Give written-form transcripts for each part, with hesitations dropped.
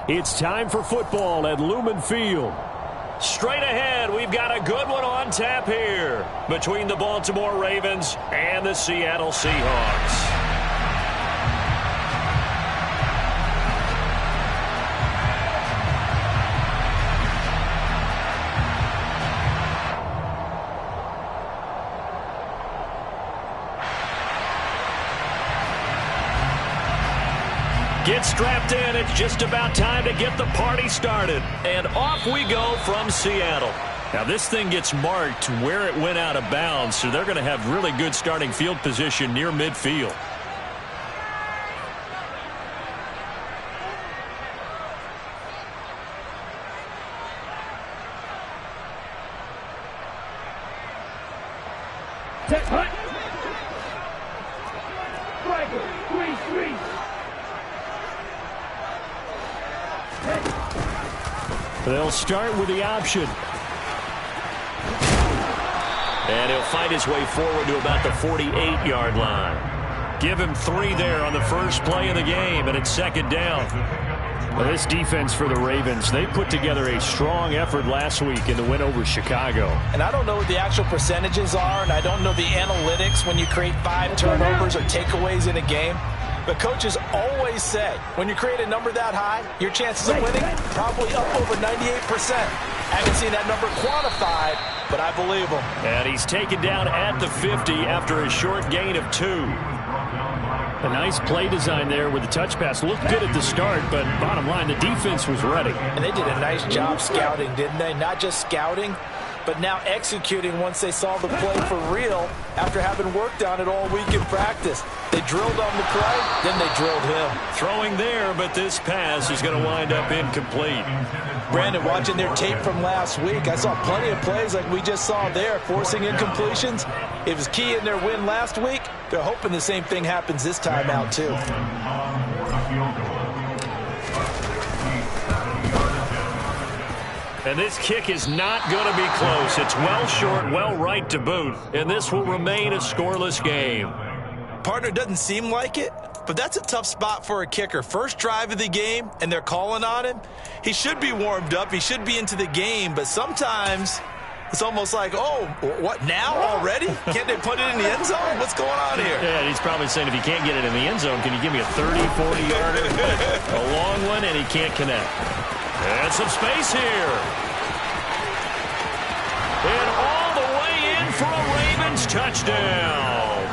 It's time for football at Lumen Field. Straight ahead, we've got a good one on tap here between the Baltimore Ravens and the Seattle Seahawks. Get strapped in. It's just about time to get the party started. And off we go from Seattle. Now, this thing gets marked where it went out of bounds, so they're going to have really good starting field position near midfield. They'll start with the option. And he'll fight his way forward to about the 48-yard line. Give him 3 there on the first play of the game, and it's second down. Well, this defense for the Ravens, they put together a strong effort last week in the win over Chicago. And I don't know what the actual percentages are, and I don't know the analytics when you create 5 turnovers or takeaways in a game. But coaches always say, when you create a number that high, your chances of winning probably up over 98%. I haven't seen that number quantified, but I believe him. And he's taken down at the 50 after a short gain of 2. A nice play design there with the touch pass. Looked good at the start, but bottom line, the defense was ready. And they did a nice job scouting, didn't they? Not just scouting, but now executing once they saw the play for real after having worked on it all week in practice. They drilled on the play, then they drilled him. Throwing there, but this pass is going to wind up incomplete. Brandon, watching their tape from last week, I saw plenty of plays like we just saw there, forcing incompletions. It was key in their win last week. They're hoping the same thing happens this time out, too. And this kick is not going to be close. It's well short, well right to boot. And this will remain a scoreless game. Partner, doesn't seem like it, but that's a tough spot for a kicker. First drive of the game, and they're calling on him. He should be warmed up. He should be into the game, but sometimes it's almost like, oh, what, now already? Can't they put it in the end zone? What's going on here? Yeah, he's probably saying, if you can't get it in the end zone, can you give me a 30, 40-yarder? A long one, and he can't connect. And some space here. And all the way in for a Ravens touchdown.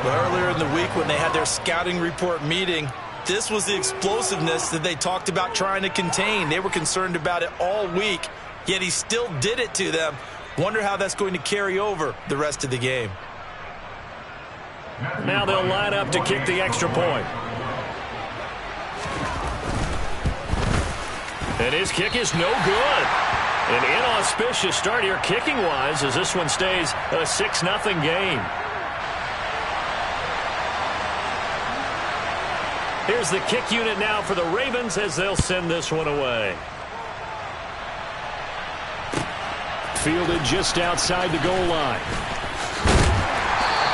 Earlier in the week when they had their scouting report meeting, this was the explosiveness that they talked about trying to contain. They were concerned about it all week, yet he still did it to them. Wonder how that's going to carry over the rest of the game. Now they'll line up to kick the extra point. And his kick is no good. An inauspicious start here kicking-wise as this one stays a 6-0 game. Here's the kick unit now for the Ravens as they'll send this one away. Fielded just outside the goal line.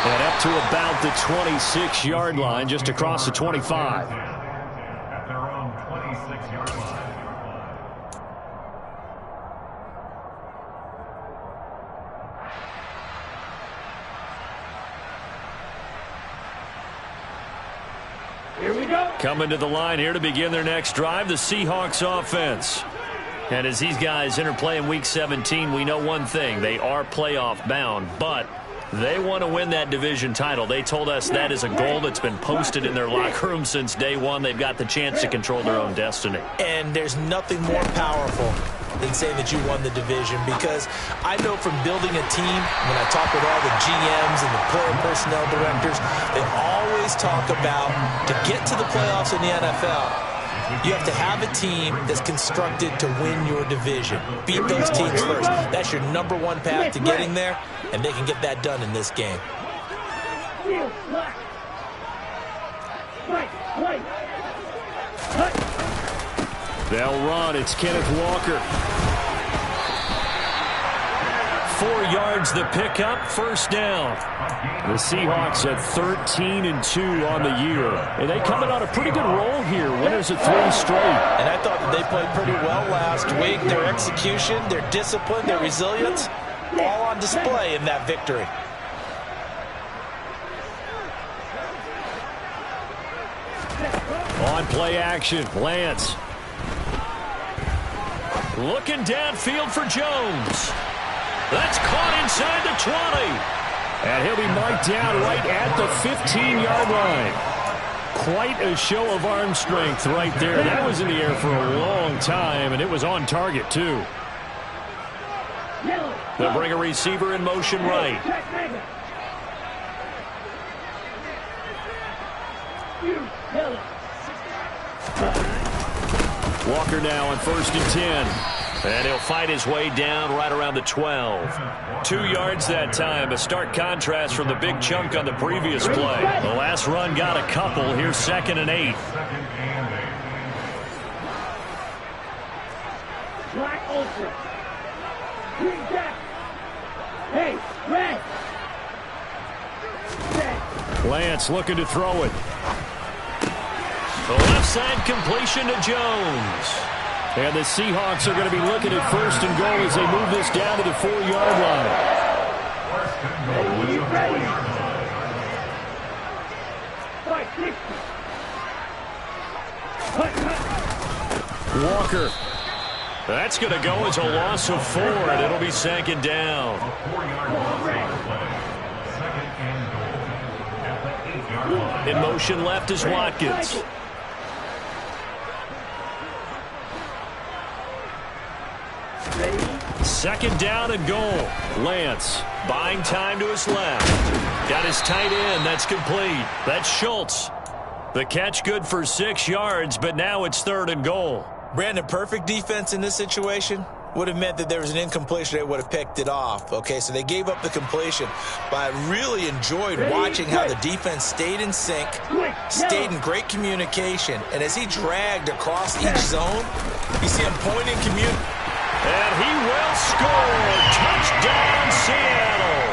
And up to about the 26-yard line, just across the 25. Coming to the line here to begin their next drive, the Seahawks offense. And as these guys interplay in Week 17, we know one thing. They are playoff bound, but they want to win that division title. They told us that is a goal that's been posted in their locker room since day one. They've got the chance to control their own destiny. And there's nothing more powerful than saying that you won the division, because I know from building a team, when I talk with all the GMs and the player personnel directors, they always talk about, to get to the playoffs in the NFL, you have to have a team that's constructed to win your division. Beat those teams first. That's your #1 path to getting there, and they can get that done in this game. They'll run. It's Kenneth Walker. 4 yards the pickup, first down. The Seahawks at 13-2 on the year. And they coming on a pretty good roll here. Winners of 3 straight. And I thought that they played pretty well last week. Their execution, their discipline, their resilience, all on display in that victory. On play action, Lance. Looking downfield for Jones. That's caught inside the 20. And he'll be marked down right at the 15-yard line. Quite a show of arm strength right there. That was in the air for a long time, and it was on target, too. They'll bring a receiver in motion right. Walker now on 1st and 10. And he'll fight his way down right around the 12. 2 yards that time. A stark contrast from the big chunk on the previous play. The last run got a couple. Here's 2nd and 8. Lance looking to throw it. The left side completion to Jones. And the Seahawks are going to be looking at 1st and goal as they move this down to the 4-yard line. Walker. That's going to go as a loss of 4, and it'll be 2nd down. In motion left is Watkins. Second down and goal. Lance buying time to his left. Got his tight end. That's complete. That's Schultz. The catch good for 6 yards, but now it's 3rd and goal. Brandon, perfect defense in this situation would have meant that there was an incompletion. They would have picked it off. Okay, so they gave up the completion. But I really enjoyed watching how the defense stayed in sync, stayed in great communication. And as he dragged across each zone, you see him pointing, and he will score. Touchdown, Seattle.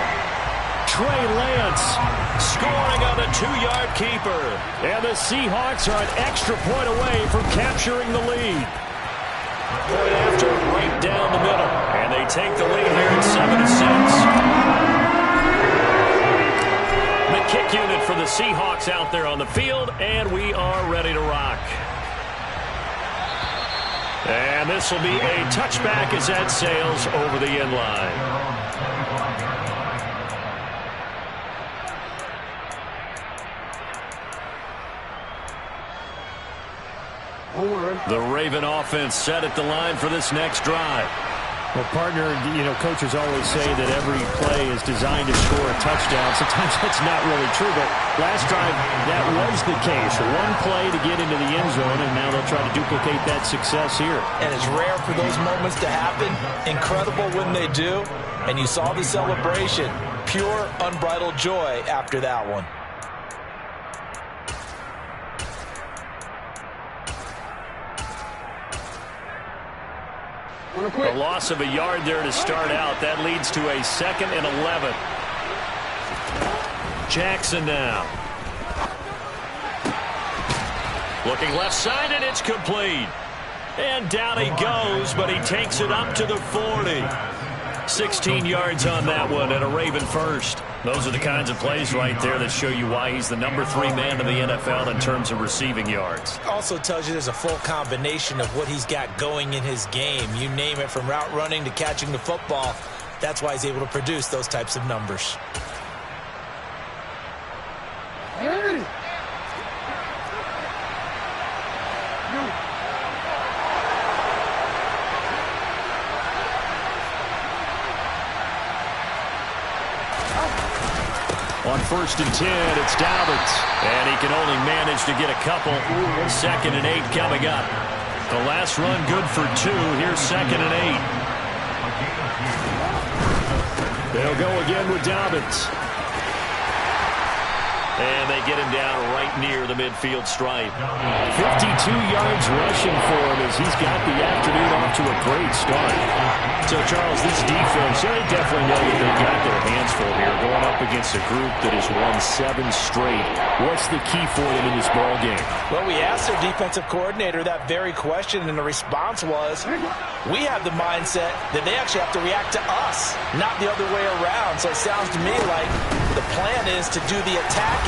Trey Lance scoring on the 2-yard keeper. And the Seahawks are an extra point away from capturing the lead. Point after, right down the middle. And they take the lead here at 7-6. The kick unit for the Seahawks out there on the field, and we are ready to rock. And this will be a touchback as that sails over the end line. The Raven offense set at the line for this next drive. Well, partner, coaches always say that every play is designed to score a touchdown. Sometimes that's not really true, but last drive, that was the case. One play to get into the end zone, and now they'll try to duplicate that success here. And it's rare for those moments to happen. Incredible when they do. And you saw the celebration. Pure, unbridled joy after that one. A loss of a yard there to start out. That leads to a 2nd and 11. Jackson now. Looking left side, and it's complete. And down he goes, but he takes it up to the 40. 16 yards on that one, and a Raven first. Those are the kinds of plays right there that show you why he's the number 3 man in the NFL in terms of receiving yards. Also tells you there's a full combination of what he's got going in his game. You name it, from route running to catching the football. That's why he's able to produce those types of numbers. On 1st and 10, it's Dobbins. And he can only manage to get a couple. 2nd and 8 coming up. The last run good for 2. Here's 2nd and 8. They'll go again with Dobbins. And they get him down right near the midfield stripe. 52 yards rushing for him as he's got the afternoon off to a great start. So, Charles, this defense, they definitely know that they've got their hands full here, going up against a group that has won 7 straight. What's the key for them in this ball game? Well, we asked their defensive coordinator that very question, and the response was, we have the mindset that they actually have to react to us, not the other way around. So it sounds to me like the plan is to do the attacking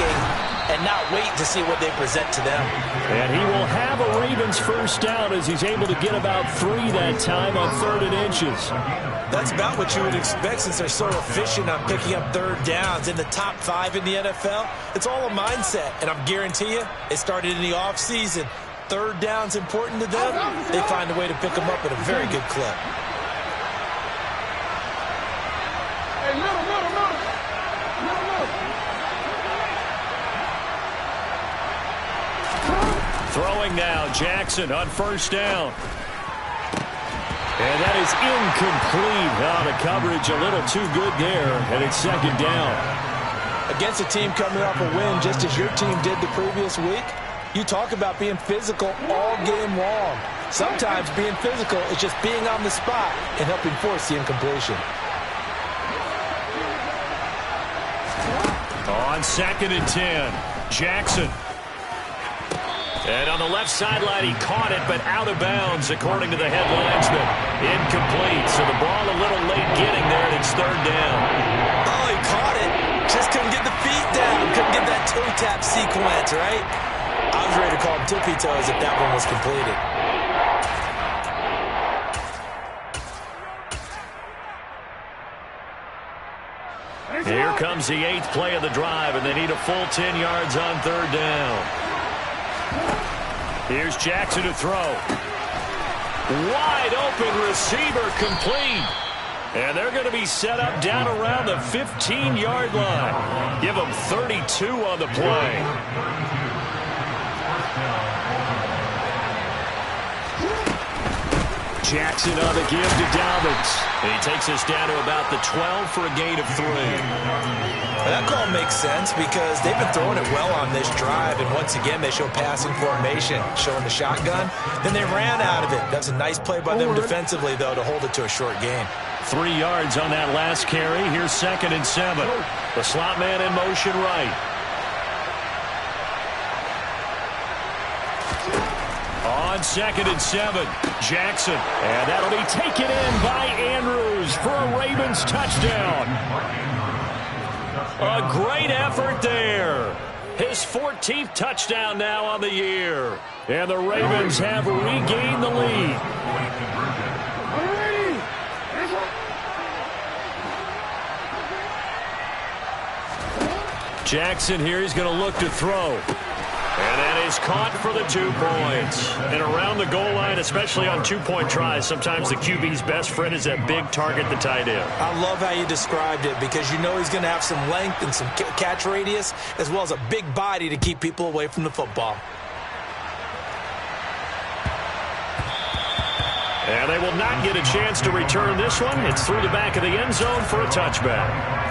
and not wait to see what they present to them. And he will have a Ravens first down as he's able to get about 3 that time on 3rd and inches. That's about what you would expect since they're so efficient on picking up 3rd downs. In the top 5 in the NFL, it's all a mindset. And I'm guarantee you, it started in the offseason. 3rd down's important to them. They find a way to pick them up at a very good clip. Throwing now, Jackson on 1st down. And that is incomplete. The coverage a little too good there, and it's 2nd down. Against a team coming off a win just as your team did the previous week, you talk about being physical all game long. Sometimes being physical is just being on the spot and helping force the incompletion. On 2nd and 10, Jackson. And on the left sideline, he caught it, but out of bounds, according to the head linesman. Incomplete, so the ball a little late getting there, and it's 3rd down. Oh, he caught it. Just couldn't get the feet down. Couldn't get that toe tap sequence, right? I was ready to call him tippy toes if that one was completed. Here comes the 8th play of the drive, and they need a full 10 yards on 3rd down. Here's Jackson to throw. Wide open receiver complete. And they're going to be set up down around the 15-yard line. Give them 32 on the play. Jackson on the give to Dobbins. And he takes us down to about the 12 for a gain of 3. Well, that call makes sense because they've been throwing it well on this drive, and once again they show passing formation, showing the shotgun. Then they ran out of it. That's a nice play by them defensively, though, to hold it to a short gain. 3 yards on that last carry. Here's 2nd and 7. The slot man in motion right. On 2nd and 7, Jackson. And that'll be taken in by Andrews for a Ravens touchdown. A great effort there. His 14th touchdown now on the year. And the Ravens have regained the lead. Jackson here, he's going to look to throw. And that is caught for the 2 points. And around the goal line, especially on 2-point tries, sometimes the QB's best friend is that big target, the tight end. I love how you described it because you know he's going to have some length and some catch radius as well as a big body to keep people away from the football. And they will not get a chance to return this one. It's through the back of the end zone for a touchback.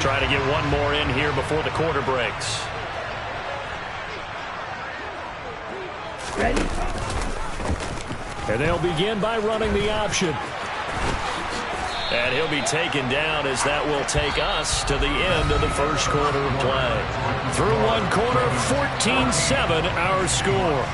Try to get one more in here before the quarter breaks. And they'll begin by running the option. And he'll be taken down as that will take us to the end of the first quarter of play. Through one quarter, 14-7 our score.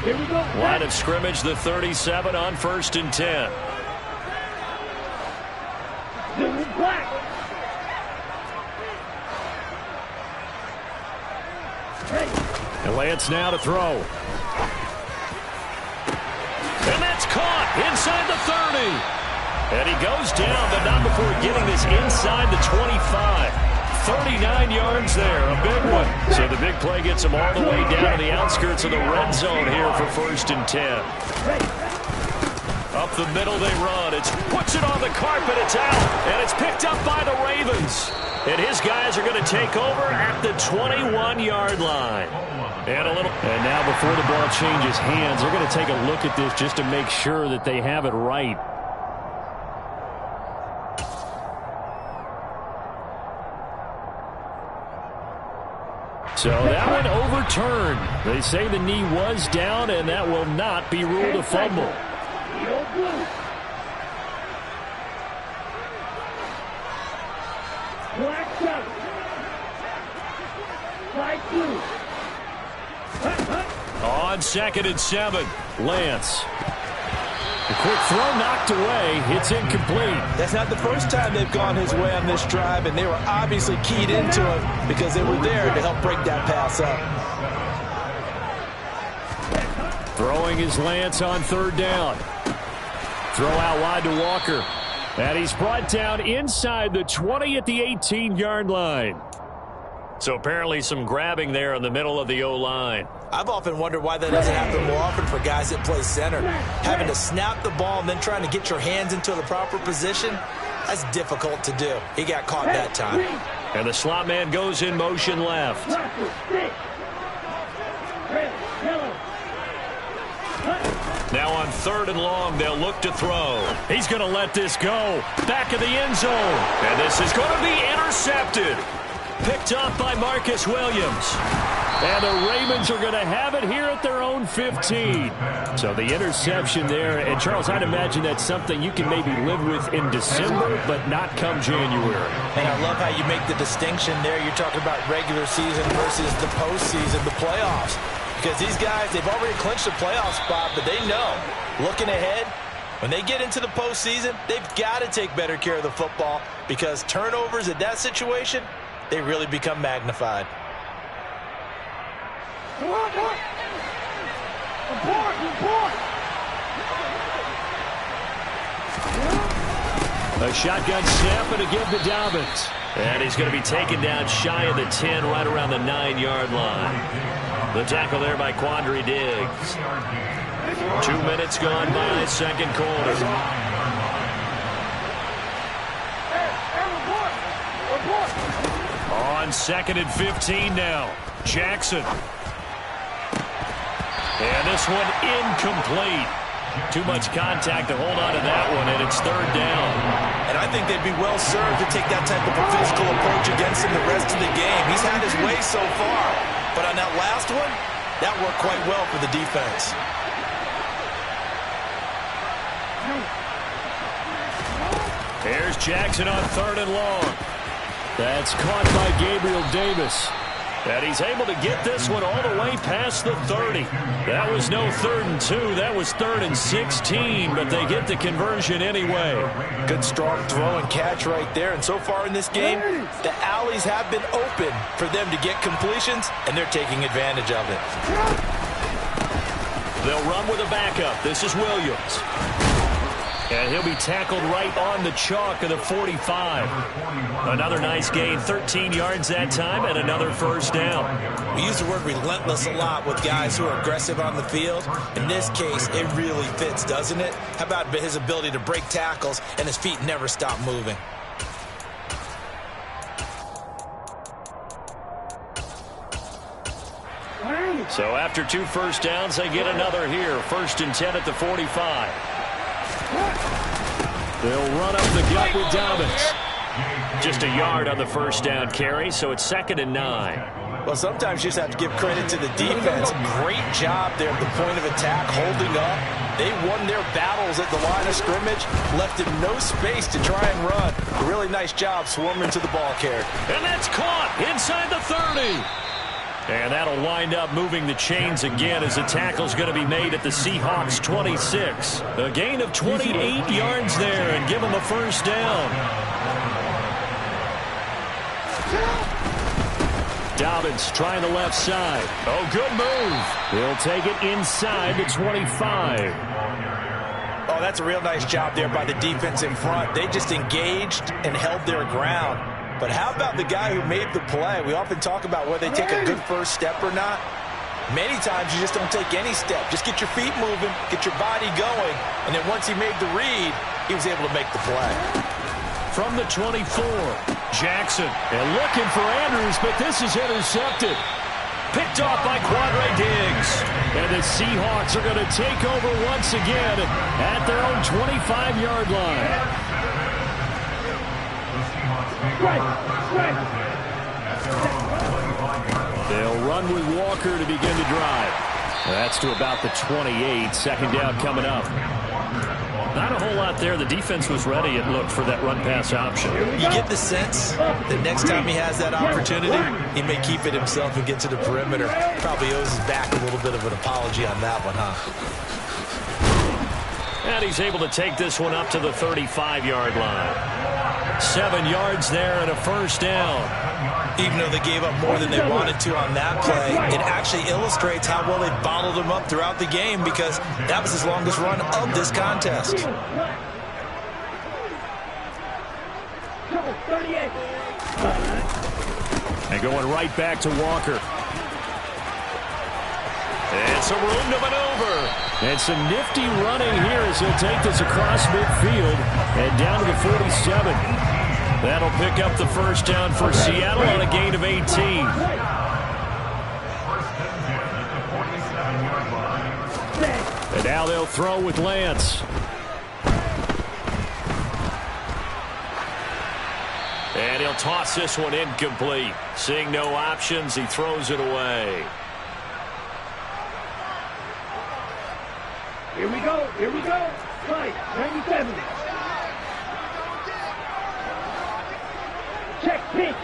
Here we go. Line of scrimmage, the 37 on 1st and 10. And Lance now to throw. And that's caught inside the 30. And he goes down, but not before getting this inside the 25. 39 yards there, a big one. So the big play gets him all the way down to the outskirts of the red zone here for 1st and 10. Up the middle they run. Puts it on the carpet. It's out, and it's picked up by the Ravens. And his guys are going to take over at the 21-yard line. And now before the ball changes hands, they're going to take a look at this just to make sure that they have it right. So that one overturned. They say the knee was down, and that will not be ruled a fumble. On 2nd and 7, Lance. The quick throw knocked away. It's incomplete. That's not the first time they've gone his way on this drive, and they were obviously keyed into him because they were there to help break that pass up. Throwing is Lance on 3rd down. Throw out wide to Walker. And he's brought down inside the 20 at the 18-yard line. So apparently some grabbing there in the middle of the O-line. I've often wondered why that doesn't happen more often for guys that play center. Having to snap the ball and then trying to get your hands into the proper position, that's difficult to do. He got caught that time. And the slot man goes in motion left. Now on 3rd and long, they'll look to throw. He's going to let this go. Back of the end zone. And this is going to be intercepted. Picked up by Marcus Williams. And the Ravens are going to have it here at their own 15. So the interception there. And, Charles, I'd imagine that's something you can maybe live with in December, but not come January. And I love how you make the distinction there. You're talking about regular season versus the postseason, the playoffs. Because these guys, they've already clinched a playoff spot, but they know, looking ahead, when they get into the postseason, they've got to take better care of the football because turnovers in that situation, they really become magnified. A shotgun snap and a give to Dobbins. And he's going to be taken down shy of the 10, right around the 9-yard line. The tackle there by Quandre Diggs. 2 minutes gone by, 2nd quarter. On 2nd and 15 now. Jackson. And this one incomplete. Too much contact to hold on to that one, and it's 3rd down. And I think they'd be well served to take that type of a physical approach against him the rest of the game. He's had his way so far. But on that last one, that worked quite well for the defense. Here's Jackson on 3rd and long. That's caught by Gabriel Davis. And he's able to get this one all the way past the 30. That was no 3rd and 2. That was 3rd and 16, but they get the conversion anyway. Good strong throw and catch right there. And so far in this game, the alleys have been open for them to get completions, and they're taking advantage of it. They'll run with a backup. This is Williams. And he'll be tackled right on the chalk of the 45. Another nice gain, 13 yards that time, and another 1st down. We use the word relentless a lot with guys who are aggressive on the field. In this case, it really fits, doesn't it? How about his ability to break tackles and his feet never stop moving? So after 2 first downs, they get another here. 1st and 10 at the 45. They'll run up the gut with Dobbins. Just a yard on the 1st down carry, so it's 2nd and 9. Well, sometimes you just have to give credit to the defense. Great job there at the point of attack, holding up. They won their battles at the line of scrimmage, left him no space to try and run. A really nice job swarming to the ball carrier. And that's caught inside the 30. And that'll wind up moving the chains again as the tackle's going to be made at the Seahawks 26. A gain of 28 yards there and give them a 1st down. Dobbins trying the left side. Oh, good move. He'll take it inside the 25. Oh, that's a real nice job there by the defense in front. They just engaged and held their ground. But how about the guy who made the play? We often talk about whether they take a good first step or not. Many times you just don't take any step. Just get your feet moving, get your body going, and then once he made the read, he was able to make the play. from the 24. Jackson. And looking for Andrews, but this is intercepted. Picked off by Quadre Diggs. And the Seahawks are going to take over once again at their own 25-yard line. They'll run with Walker to begin the drive. That's to about the 28. Second down coming up. Not a whole lot there. The defense was ready, it looked, for that run-pass option. You get the sense that next time he has that opportunity, he may keep it himself and get to the perimeter. Probably owes his back a little bit of an apology on that one, huh? And he's able to take this one up to the 35-yard line. 7 yards there and a first down. Even though they gave up more than they wanted to on that play, it actually illustrates how well they bottled him up throughout the game, because that was his longest run of this contest. And going right back to Walker. And some room to maneuver. And some nifty running here as he'll take this across midfield and down to the 47. That'll pick up the first down for Seattle on a gain of 18. And now they'll throw with Lance. And he'll toss this one incomplete. Seeing no options, he throws it away. Here we go. Here we go. Right, 97. Check, pitch.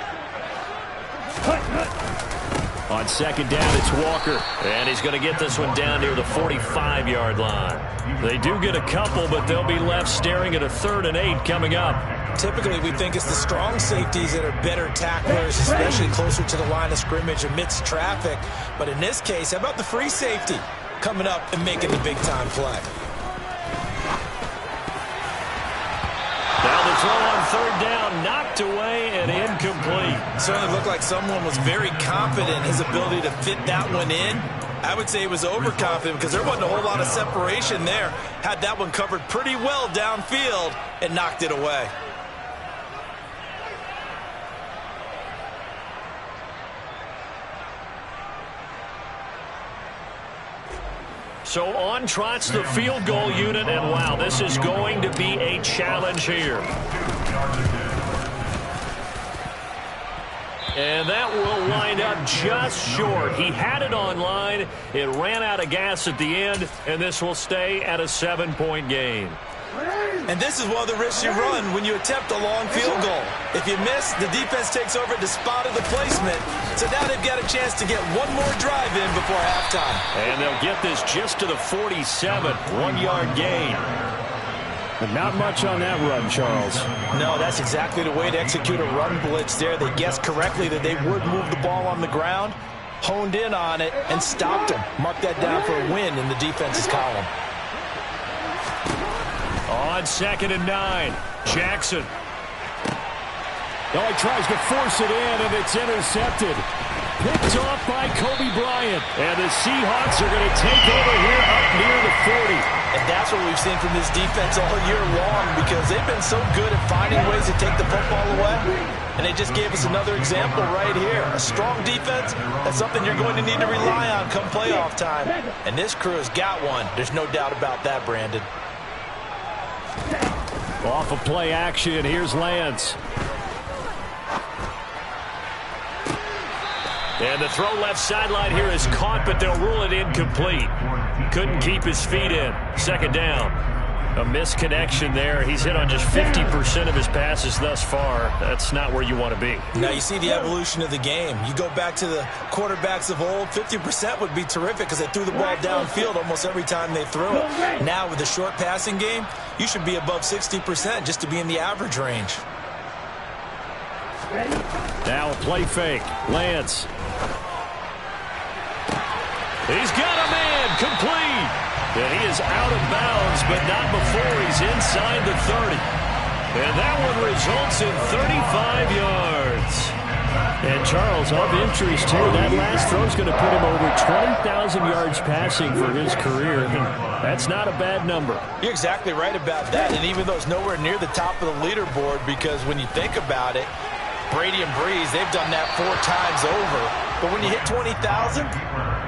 On second down, it's Walker. And he's going to get this one down near the 45-yard line. They do get a couple, but they'll be left staring at a 3rd and 8 coming up. Typically, we think it's the strong safeties that are better tacklers, especially closer to the line of scrimmage amidst traffic. But in this case, how about the free safety coming up and making the big-time play? Now the throw on 3rd down, knocked away and incomplete. Certainly looked like someone was very confident in his ability to fit that one in. I would say he was overconfident because there wasn't a whole lot of separation there. Had that one covered pretty well downfield and knocked it away. So on trots the field goal unit, and wow, this is going to be a challenge here. And that will wind up just short. He had it on line. It ran out of gas at the end, and this will stay at a 7-point game. And this is one of the risks you run when you attempt a long field goal. If you miss, the defense takes over at the spot of the placement. So now they've got a chance to get one more drive in before halftime. And they'll get this just to the 47, 1-yard gain. But not much on that run, Charles. No, that's exactly the way to execute a run blitz there. They guessed correctly that they would move the ball on the ground, honed in on it, and stopped them. Mark that down for a win in the defense's column. On 2nd and 9, Jackson. Oh, he tries to force it in, and it's intercepted. Picked off by Kobe Bryant. And the Seahawks are going to take over here up near the 40. And that's what we've seen from this defense all year long, because they've been so good at finding ways to take the football away. And they just gave us another example right here. A strong defense, that's something you're going to need to rely on come playoff time. And this crew has got one. There's no doubt about that, Brandon. Off of play action, here's Lance. And the throw left sideline here is caught, but they'll rule it incomplete. Couldn't keep his feet in. 2nd down. A misconnection there. He's hit on just 50% of his passes thus far. That's not where you want to be. Now you see the evolution of the game. You go back to the quarterbacks of old, 50% would be terrific because they threw the ball downfield almost every time they threw it. Now with the short passing game, you should be above 60% just to be in the average range. Now a play fake. Lance. He's got a man, complete. And he is out of bounds, but not before he's inside the 30. And that one results in 35 yards. And Charles, of interest here, that last throw is going to put him over 20,000 yards passing for his career. And that's not a bad number. You're exactly right about that. And even though it's nowhere near the top of the leaderboard, because when you think about it, Brady and Breeze, they've done that 4 times over. But when you hit 20,000,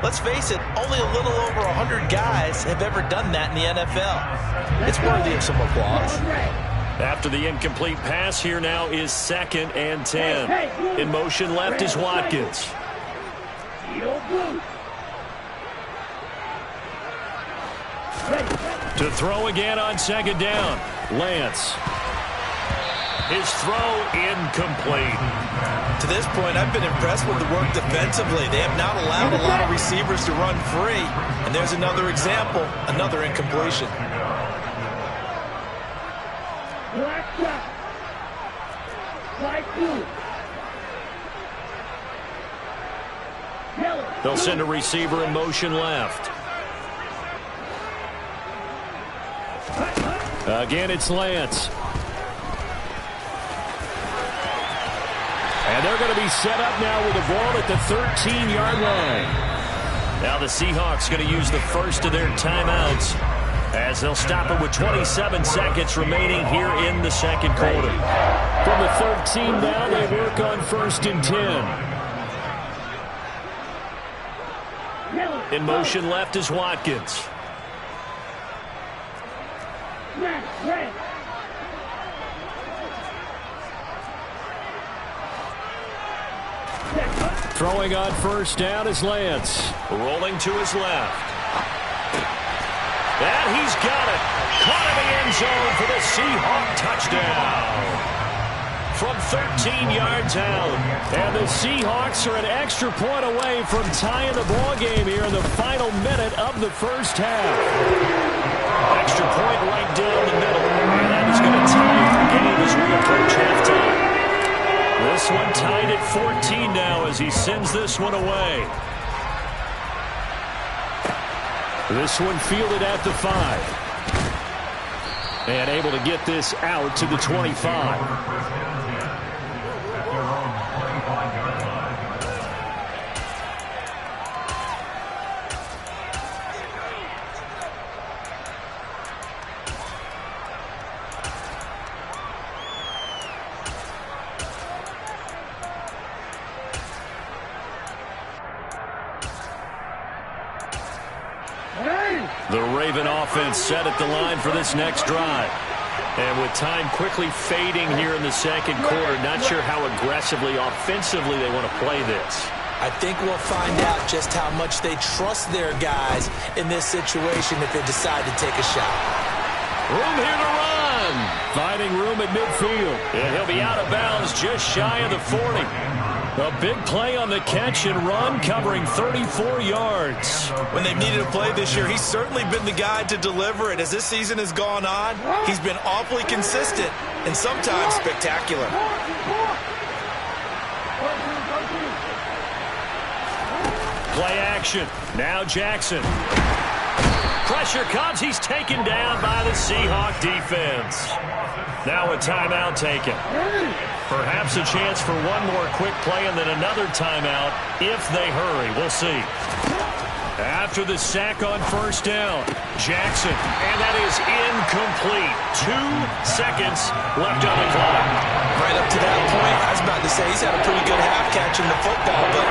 let's face it, only a little over 100 guys have ever done that in the NFL. It's worthy of some applause. After the incomplete pass, here now is 2nd and 10. In motion left is Watkins. To throw again on 2nd down. Lance. His throw incomplete. To this point, I've been impressed with the work defensively. They have not allowed a lot of receivers to run free. And there's another example, another incompletion. They'll send a receiver in motion left. Again, it's Lance. And they're going to be set up now with the ball at the 13-yard line. Now the Seahawks going to use the first of their timeouts as they'll stop it with 27 seconds remaining here in the second quarter. From the 13 now, they work on 1st and 10. In motion left is Watkins. Throwing on 1st down is Lance. Rolling to his left. And he's got it. Caught in the end zone for the Seahawk touchdown. From 13 yards out. And the Seahawks are an extra point away from tying the ball game here in the final minute of the first half. Extra point right down the middle. And that is going to tie the game as we approach halftime. This one tied at 14 now as he sends this one away. This one fielded at the 5. And able to get this out to the 25. The Raven offense set at the line for this next drive. And with time quickly fading here in the second quarter, not sure how aggressively, offensively they want to play this. I think we'll find out just how much they trust their guys in this situation if they decide to take a shot. Room here to run. Finding room at midfield. And he'll be out of bounds just shy of the 40. A big play on the catch and run, covering 34 yards. When they've needed a play this year, he's certainly been the guy to deliver it. As this season has gone on, he's been awfully consistent and sometimes spectacular. Play action. Now Jackson. Pressure comes. He's taken down by the Seahawk defense. Now a timeout taken. Perhaps a chance for one more quick play and then another timeout if they hurry. We'll see. After the sack on 1st down, Jackson, and that is incomplete. 2 seconds left on the clock. Right up to that point, I was about to say he's had a pretty good half catching the football, but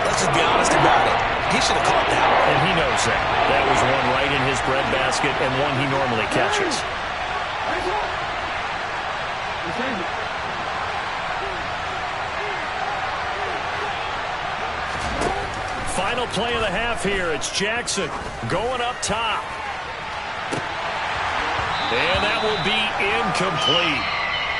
let's just be honest about it. He should have caught that. And he knows that. That was one right in his breadbasket and one he normally catches. Final play of the half here. It's Jackson going up top. And that will be incomplete.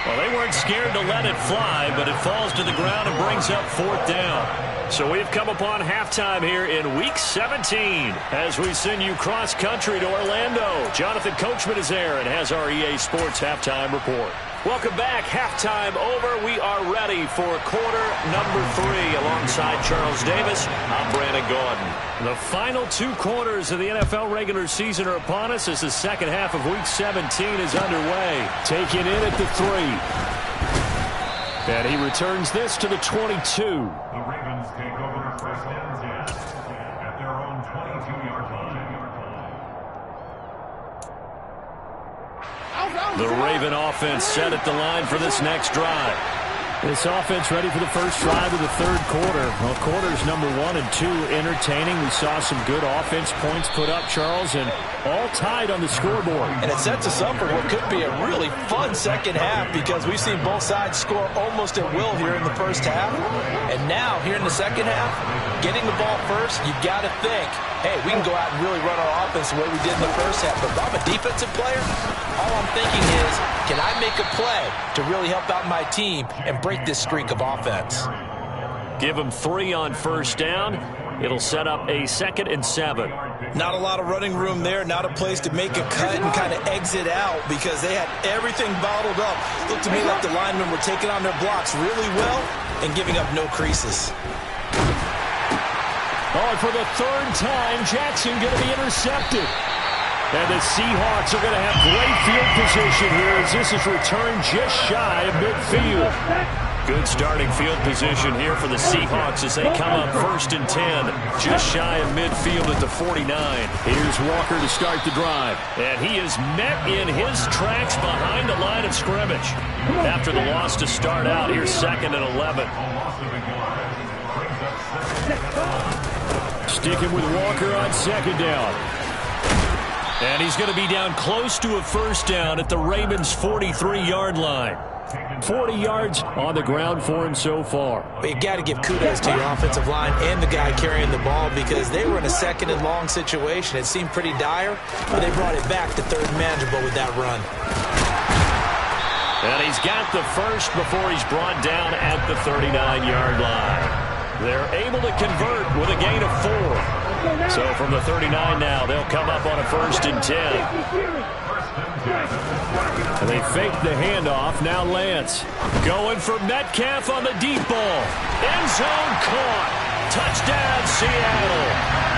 Well, they weren't scared to let it fly, but it falls to the ground and brings up 4th down. So we've come upon halftime here in Week 17 as we send you cross-country to Orlando. Jonathan Coachman is there and has our EA Sports Halftime Report. Welcome back. Halftime over. We are ready for quarter number 3. Alongside Charles Davis, I'm Brandon Gaudin. The final 2 quarters of the NFL regular season are upon us as the second half of Week 17 is underway. Taken in at the 3. And he returns this to the 22. The Ravens take over first and 10 at their own 22-yard line. The Raven offense set at the line for this next drive. This offense ready for the first drive of the third quarter. Well, quarters number 1 and 2 entertaining. We saw some good offense points put up, Charles, and all tied on the scoreboard. And it sets us up for what could be a really fun second half because we've seen both sides score almost at will here in the first half. And now, here in the second half, getting the ball first, you've got to think, hey, we can go out and really run our offense the way we did in the first half. But if I'm a defensive player, all I'm thinking is, can I make a play to really help out my team and break this streak of offense? Give them 3 on first down. It'll set up a 2nd and 7. Not a lot of running room there, not a place to make a cut and kind of exit out because they had everything bottled up. Looked to me like the linemen were taking on their blocks really well and giving up no creases. Oh, and for the 3rd time, Jackson going to be intercepted. And the Seahawks are going to have great field position here as this is returned just shy of midfield. Good starting field position here for the Seahawks as they come up 1st and 10. Just shy of midfield at the 49. Here's Walker to start the drive. And he is met in his tracks behind the line of scrimmage. After the loss to start out, here's 2nd and 11. Sticking with Walker on 2nd down. And he's going to be down close to a first down at the Ravens' 43-yard line. 40 yards on the ground for him so far. But you got to give kudos to your offensive line and the guy carrying the ball because they were in a 2nd and long situation. It seemed pretty dire, but they brought it back to 3rd and manageable with that run. And he's got the first before he's brought down at the 39-yard line. They're able to convert with a gain of 4. So from the 39 now, they'll come up on a 1st and 10. And they fake the handoff. Now Lance going for Metcalf on the deep ball. End zone caught. Touchdown, Seattle.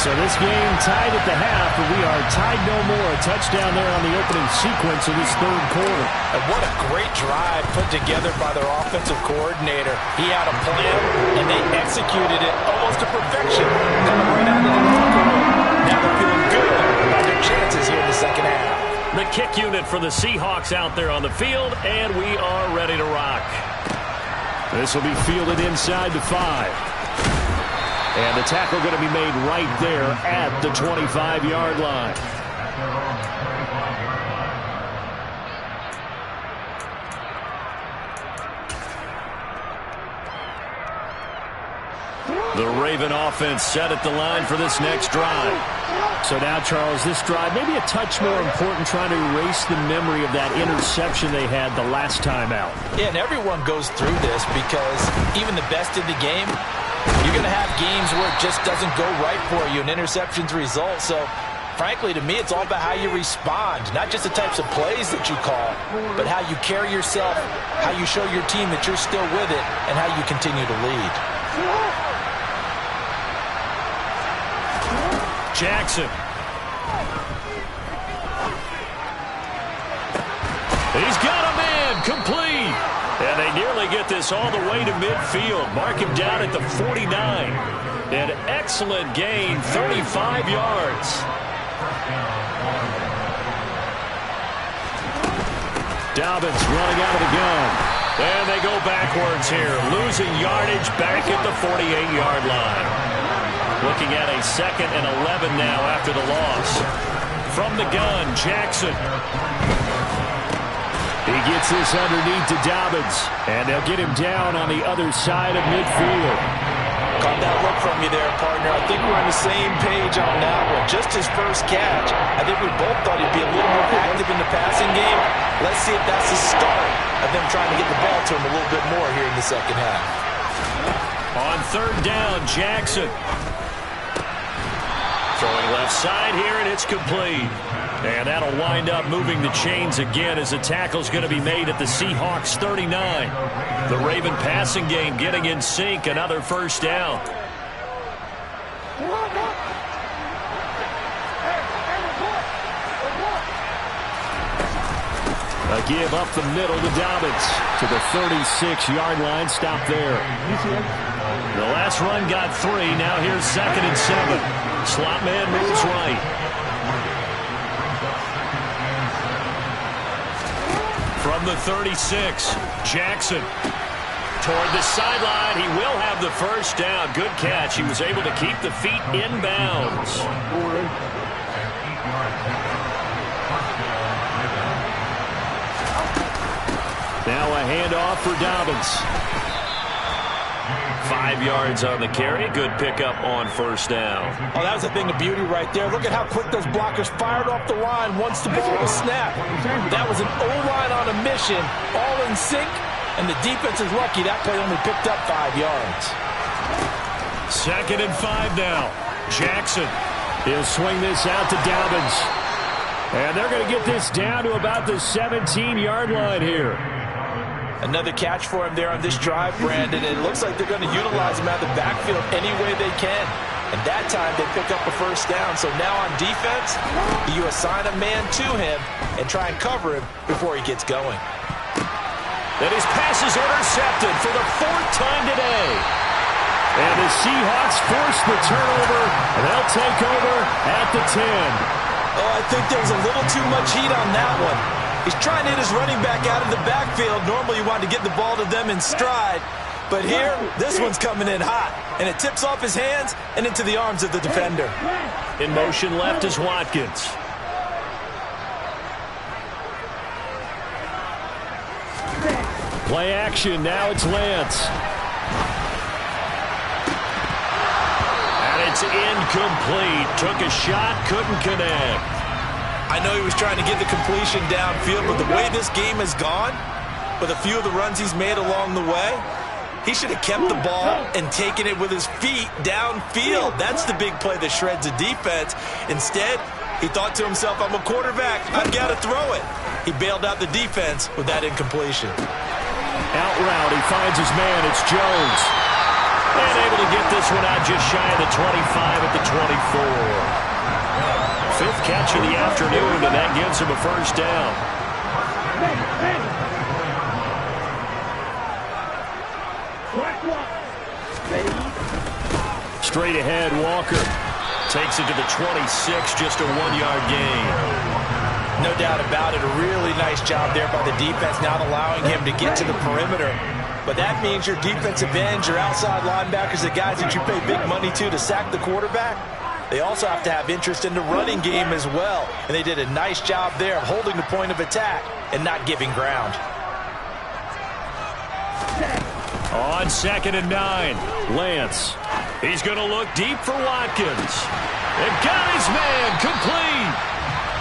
So this game tied at the half, but we are tied no more. A touchdown there on the opening sequence of this 3rd quarter. And what a great drive put together by their offensive coordinator. He had a plan, and they executed it almost to perfection. Coming right out of the locker room. Now they're feeling good about their chances here in the second half. The kick unit for the Seahawks out there on the field, and we are ready to rock. This will be fielded inside the 5. And the tackle going to be made right there at the 25-yard line. The Raven offense set at the line for this next drive. So now, Charles, this drive maybe a touch more important, trying to erase the memory of that interception they had the last time out. Yeah, and everyone goes through this because even the best in the game, you're going to have games where it just doesn't go right for you, and interceptions result. So, frankly, to me, it's all about how you respond, not just the types of plays that you call, but how you carry yourself, how you show your team that you're still with it, and how you continue to lead. Jackson. He's got a man complete. And they nearly get this all the way to midfield. Mark him down at the 49. An excellent gain, 35 yards. Dobbins running out of the gun. And they go backwards here, losing yardage back at the 48-yard line. Looking at a 2nd and 11 now after the loss. From the gun, Jackson. He gets this underneath to Dobbins, and they'll get him down on the other side of midfield. Caught that look from you there, partner. I think we're on the same page on that one. Just his first catch. I think we both thought he'd be a little more active in the passing game. Let's see if that's the start of them trying to get the ball to him a little bit more here in the second half. On 3rd down, Jackson. Throwing left side here, and it's complete. And that'll wind up moving the chains again as the tackle's going to be made at the Seahawks 39. The Raven passing game getting in sync. Another first down. A give up the middle to Dobbins to the 36-yard line. Stop there. The last run got 3. Now here's 2nd and 7. Slot man moves right. From the 36, Jackson toward the sideline. He will have the first down. Good catch. He was able to keep the feet in bounds. Now a handoff for Dobbins. 5 yards on the carry. Good pickup on first down. Oh, that was a thing of beauty right there. Look at how quick those blockers fired off the line once the ball was snapped. That was an O-line on a mission, all in sync, and the defense is lucky that play only picked up 5 yards. 2nd and 5 now. Jackson. He'll swing this out to Dobbins. And they're going to get this down to about the 17-yard line here. Another catch for him there on this drive, Brandon. It looks like they're going to utilize him out of the backfield any way they can. And that time they pick up a first down. So now on defense, you assign a man to him and try and cover him before he gets going. And his pass is intercepted for the 4th time today. And the Seahawks force the turnover, and they'll take over at the 10. Oh, I think there was a little too much heat on that one. He's trying to hit his running back out of the backfield. Normally you want to get the ball to them in stride. But here, this one's coming in hot. And it tips off his hands and into the arms of the defender. In motion left is Watkins. Play action. Now it's Lance. And it's incomplete. Took a shot, couldn't connect. I know he was trying to get the completion downfield, but the way this game has gone, with a few of the runs he's made along the way, he should have kept the ball and taken it with his feet downfield. That's the big play that shreds a defense. Instead, he thought to himself, I'm a quarterback, I've got to throw it. He bailed out the defense with that incompletion. Out route, he finds his man, it's Jones. And able to get this one out just shy of the 25 at the 24. 5th catch of the afternoon, and that gives him a first down. Straight ahead, Walker. Takes it to the 26, just a 1-yard gain. No doubt about it, a really nice job there by the defense, not allowing him to get to the perimeter. But that means your defensive ends, your outside linebackers, the guys that you pay big money to sack the quarterback, they also have to have interest in the running game as well. And they did a nice job there of holding the point of attack and not giving ground. On 2nd and 9, Lance. He's going to look deep for Watkins. And got his man complete.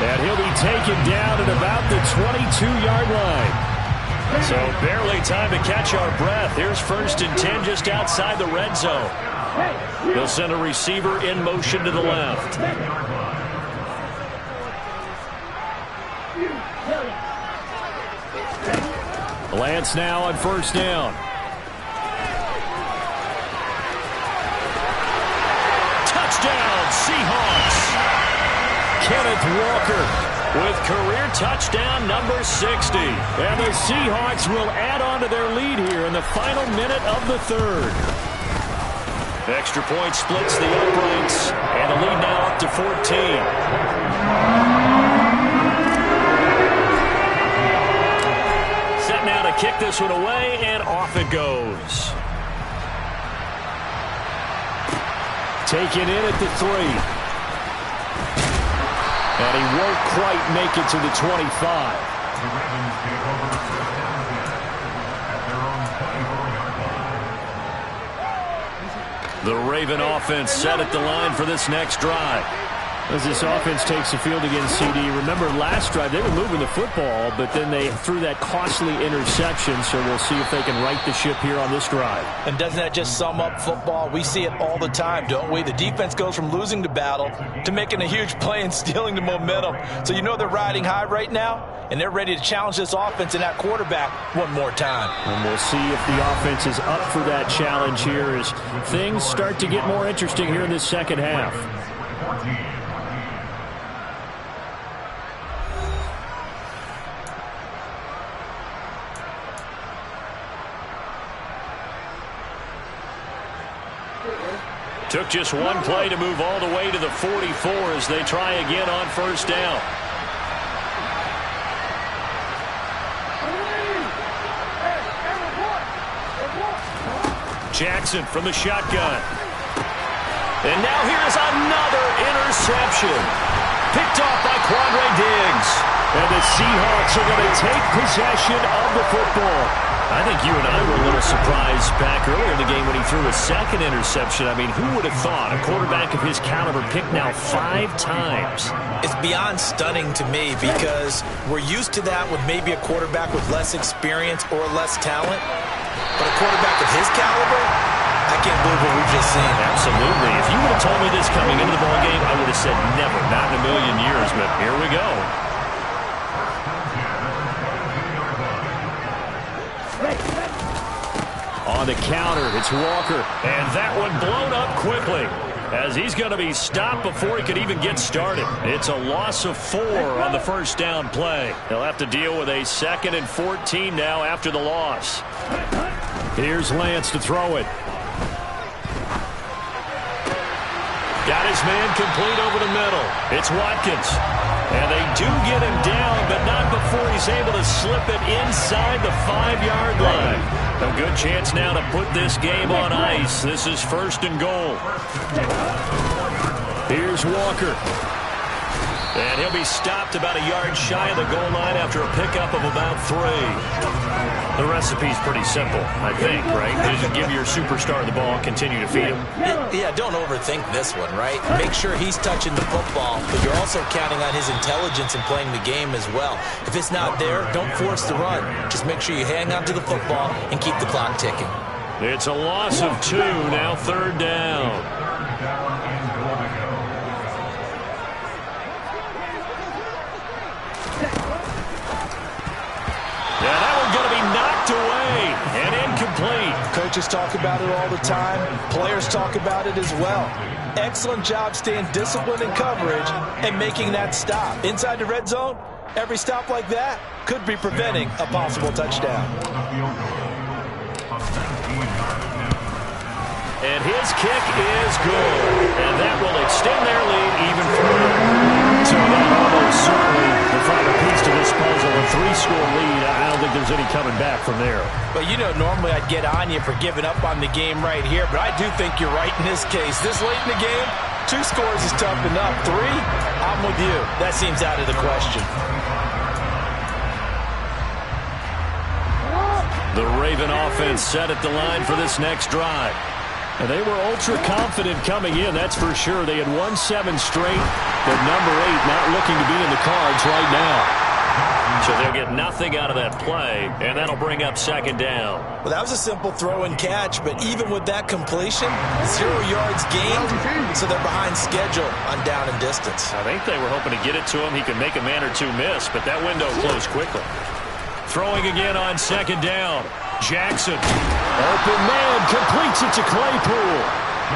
And he'll be taken down at about the 22-yard line. So barely time to catch our breath. Here's 1st and 10 just outside the red zone. They'll send a receiver in motion to the left. Lance now on 1st down. Touchdown, Seahawks. Kenneth Walker with career touchdown number 60. And the Seahawks will add on to their lead here in the final minute of the 3rd. Extra point splits the uprights, and the lead now up to 14. Set now to kick this one away, and off it goes. Taken in at the 3. And he won't quite make it to the 25. The Raven offense set at the line for this next drive. As this offense takes the field against CD, remember last drive they were moving the football, but then they threw that costly interception, so we'll see if they can right the ship here on this drive. And doesn't that just sum up football? We see it all the time, don't we? The defense goes from losing the battle to making a huge play and stealing the momentum. So you know they're riding high right now, and they're ready to challenge this offense and that quarterback one more time. And we'll see if the offense is up for that challenge here as things start to get more interesting here in this second half. Took just one play to move all the way to the 44 as they try again on first down. Jackson from the shotgun. And now here's another interception. Picked off by Quandre Diggs. And the Seahawks are going to take possession of the football. I think you and I were a little surprised back earlier in the game when he threw a second interception. I mean, who would have thought a quarterback of his caliber picked now 5 times? It's beyond stunning to me because we're used to that with maybe a quarterback with less experience or less talent. But a quarterback of his caliber, I can't believe what we've just seen. Absolutely. If you would have told me this coming into the ballgame, I would have said never, not in a million years. But here we go. On the counter, it's Walker. And that one blown up quickly as he's going to be stopped before he could even get started. It's a loss of 4 on the first down play. He'll have to deal with a 2nd and 14 now after the loss. Here's Lance to throw it. Got his man complete over the middle. It's Watkins. And they do get him down, but not before he's able to slip it inside the 5-yard line. A good chance now to put this game on ice. This is 1st and goal. Here's Walker. And he'll be stopped about a yard shy of the goal line after a pickup of about 3. The recipe's pretty simple, I think, right? Just give your superstar the ball and continue to feed him. Yeah, don't overthink this one, right? Make sure he's touching the football, but you're also counting on his intelligence in playing the game as well. If it's not there, don't force the run. Just make sure you hang on to the football and keep the clock ticking. It's a loss of 2, now 3rd down. Yeah, that one's going to be knocked away and incomplete. Coaches talk about it all the time. Players talk about it as well. Excellent job staying disciplined in coverage and making that stop. Inside the red zone, every stop like that could be preventing a possible touchdown. And his kick is good. And that will extend their lead even further. So that almost certainly the final piece to this puzzle. A 3-score lead. I don't think there's any coming back from there. But, you know, normally I'd get on you for giving up on the game right here. But I do think you're right in this case. This late in the game, 2 scores is tough enough. 3, I'm with you. That seems out of the question. The Raven offense set at the line for this next drive. And they were ultra-confident coming in, that's for sure. They had won 7 straight, but number 8 not looking to be in the cards right now. So they'll get nothing out of that play, and that'll bring up 2nd down. Well, that was a simple throw and catch, but even with that completion, 0 yards gained, so they're behind schedule on down and distance. I think they were hoping to get it to him. He could make a man or 2 miss, but that window closed quickly. Throwing again on 2nd down. Jackson. Open man, completes it to Claypool.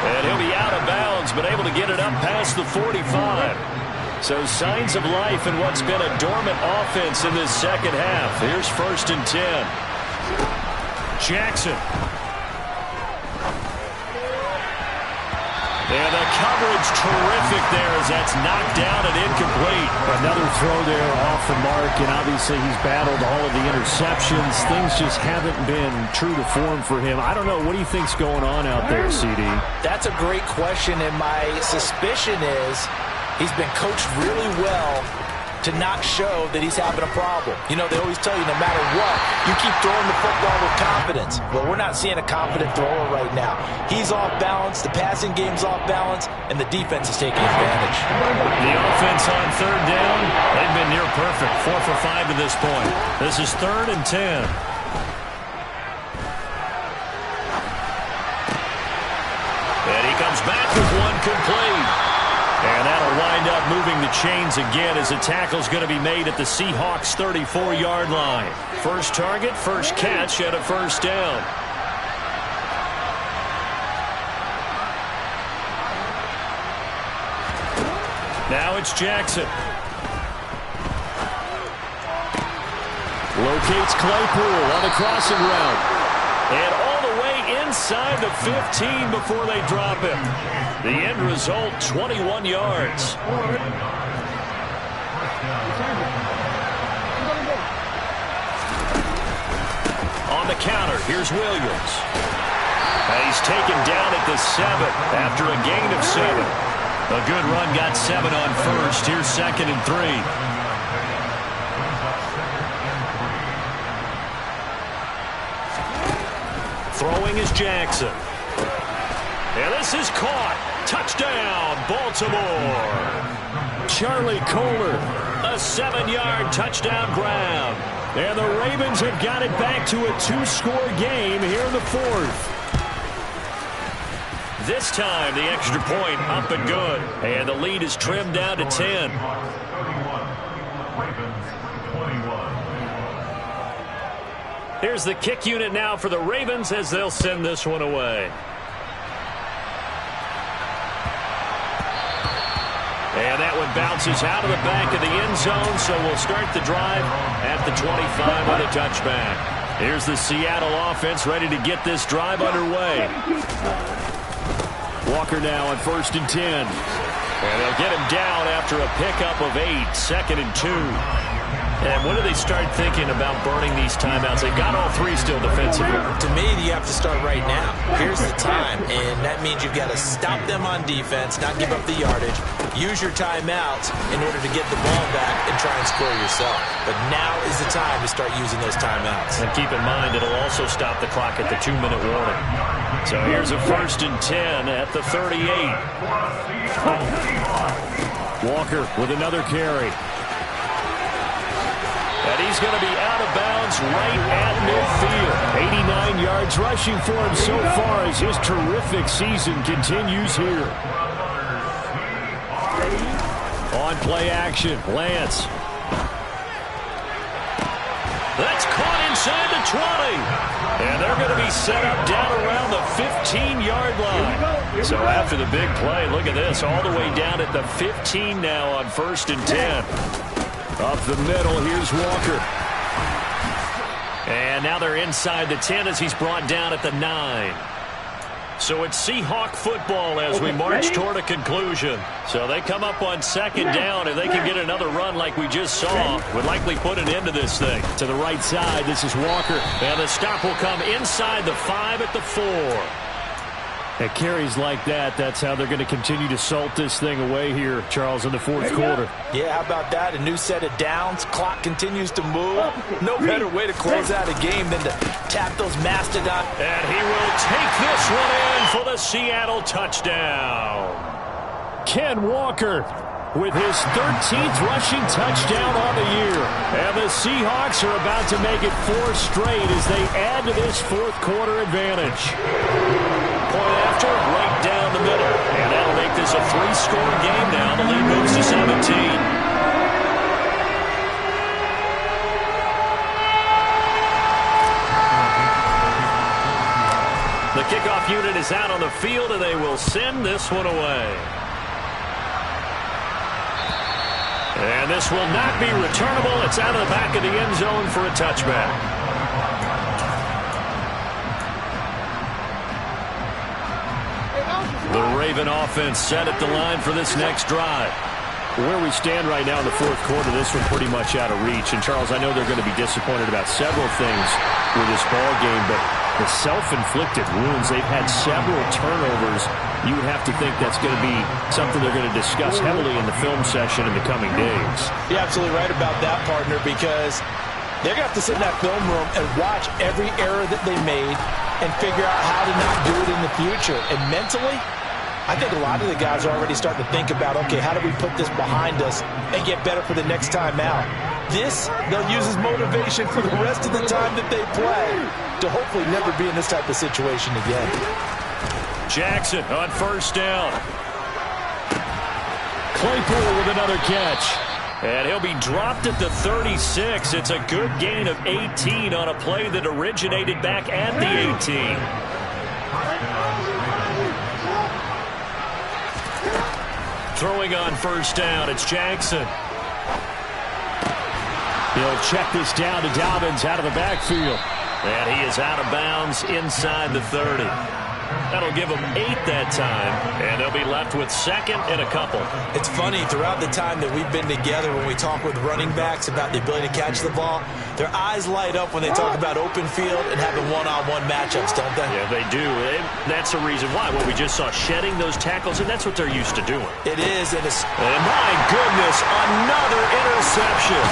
And he'll be out of bounds, but able to get it up past the 45. So signs of life in what's been a dormant offense in this second half. Here's 1st and 10. Jackson. And the coverage terrific there as that's knocked down and incomplete. Another throw there off the mark, and obviously he's battled all of the interceptions. Things just haven't been true to form for him. I don't know. What do you think's going on out there, CD? That's a great question, and my suspicion is he's been coached really well to not show that he's having a problem. You know, they always tell you no matter what, you keep throwing the football with confidence. Well, we're not seeing a confident thrower right now. He's off balance, the passing game's off balance, and the defense is taking advantage. The offense on 3rd down, they've been near perfect. 4 for 5 to this point. This is 3rd and 10. And he comes back with one complete. And that'll wind up moving the chains again as the tackle's going to be made at the Seahawks 34-yard line. First target, first catch at a 1st down. Now it's Jackson. Locates Claypool on the crossing route. And all the way inside the 15 before they drop him. The end result, 21 yards. On the counter, here's Williams. He's taken down at the 7 after a gain of 7. A good run got 7 on first. Here's 2nd and 3. Throwing is Jackson. And this is caught. Touchdown, Baltimore. Charlie Kohler. A 7-yard touchdown grab. And the Ravens have got it back to a 2-score game here in the 4th. This time, the extra point up and good. And the lead is trimmed down to 10. Here's the kick unit now for the Ravens as they'll send this one away. And that one bounces out of the back of the end zone, so we'll start the drive at the 25 with a touchback. Here's the Seattle offense ready to get this drive underway. Walker now on 1st and 10. And they'll get him down after a pickup of 8, 2nd and 2. And when do they start thinking about burning these timeouts? They've got all 3 still defensively. To me, you have to start right now. Here's the time, and that means you've got to stop them on defense, not give up the yardage, use your timeouts in order to get the ball back and try and score yourself. But now is the time to start using those timeouts. And keep in mind, it'll also stop the clock at the 2-minute warning. So here's a 1st and 10 at the 38. Walker with another carry. And he's going to be out of bounds right at midfield. 89 yards rushing for him so far as his terrific season continues here. On play action, Lance. That's caught inside the 20. And they're going to be set up down around the 15-yard line. So after the big play, look at this, all the way down at the 15 now on 1st and 10. Up the middle, here's Walker. And now they're inside the 10 as he's brought down at the 9. So it's Seahawk football as we march toward a conclusion. So they come up on 2nd down. If they can get another run like we just saw, would likely put an end to this thing. To the right side, this is Walker. And the stop will come inside the 5 at the 4. At carries like that, that's how they're going to continue to salt this thing away here, Charles, in the 4th quarter. Yeah, how about that? A new set of downs. Clock continues to move. No better way to close out a game than to tap those mastodon. And he will take this one in for the Seattle touchdown. Ken Walker with his 13th rushing touchdown on the year. And the Seahawks are about to make it 4 straight as they add to this 4th quarter advantage. Point after, right down the middle. And that'll make this a 3-score game now. The lead moves to 17. The kickoff unit is out on the field, and they will send this one away. And this will not be returnable. It's out of the back of the end zone for a touchback. The Raven offense set at the line for this next drive. Where we stand right now in the 4th quarter, this one pretty much out of reach. And, Charles, I know they're going to be disappointed about several things with this ball game, but the self-inflicted wounds, they've had several turnovers. You would have to think that's going to be something they're going to discuss heavily in the film session in the coming days. You're absolutely right about that, partner, because they're going to have to sit in that film room and watch every error that they made and figure out how to not do it in the future. And mentally, I think a lot of the guys are already starting to think about, okay, how do we put this behind us and get better for the next time out? This, they'll use as motivation for the rest of the time that they play to hopefully never be in this type of situation again. Jackson on 1st down. Claypool with another catch. And he'll be dropped at the 36. It's a good gain of 18 on a play that originated back at the 18. Throwing on 1st down, it's Jackson. He'll check this down to Dobbins out of the backfield. And he is out of bounds inside the 30. That'll give them 8 that time, and they'll be left with second and a couple. It's funny, throughout the time that we've been together, when we talk with running backs about the ability to catch the ball, their eyes light up when they talk about open field and having one-on-one matchups, don't they? Yeah, they do. That's the reason why. Well, we just saw shedding those tackles, and that's what they're used to doing. It is. And my goodness, another interception.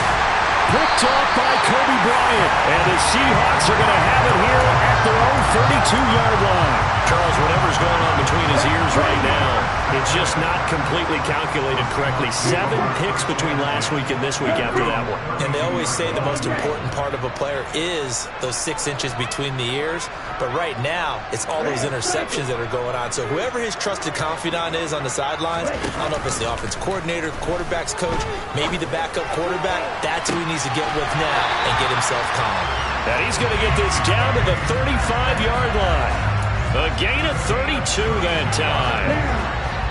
Picked off by Kobe Bryant. And the Seahawks are going to have it here at their own 32-yard line. Charles, whatever's going on between his ears right now, it's just not completely calculated correctly. 7 picks between last week and this week after that one. And they always say the most important part of a player is those 6 inches between the ears. But right now, it's all those interceptions that are going on. So whoever his trusted confidant is on the sidelines, I don't know if it's the offense coordinator, the quarterback's coach, maybe the backup quarterback, that's who he needs to get with now and get himself calm. And he's going to get this down to the 35-yard line. A gain of 32 that time.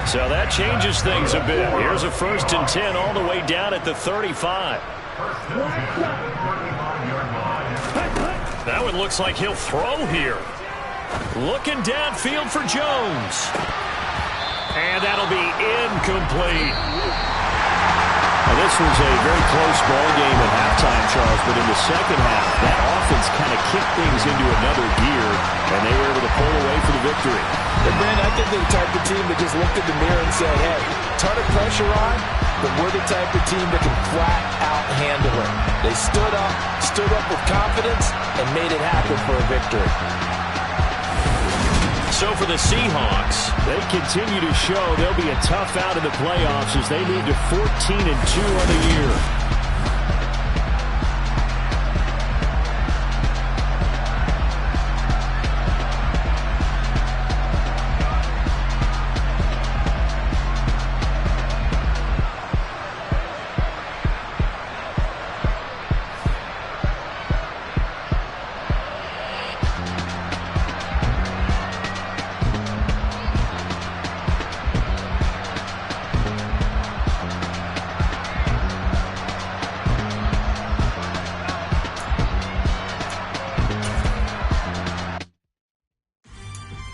So that changes things a bit. Here's a 1st and 10 all the way down at the 35. That one looks like he'll throw here. Looking downfield for Jones. And that'll be incomplete. Now, this was a very close ball game at halftime, Charles, but in the second half, that offense kind of kicked things into another gear, and they were able to pull away for the victory. And Brandon, I think they're the type of team that just looked in the mirror and said, hey, ton of pressure on, but we're the type of team that can flat out handle it. They stood up with confidence, and made it happen for a victory. So for the Seahawks, they continue to show they'll be a tough out in the playoffs as they move to 14-2 on the year.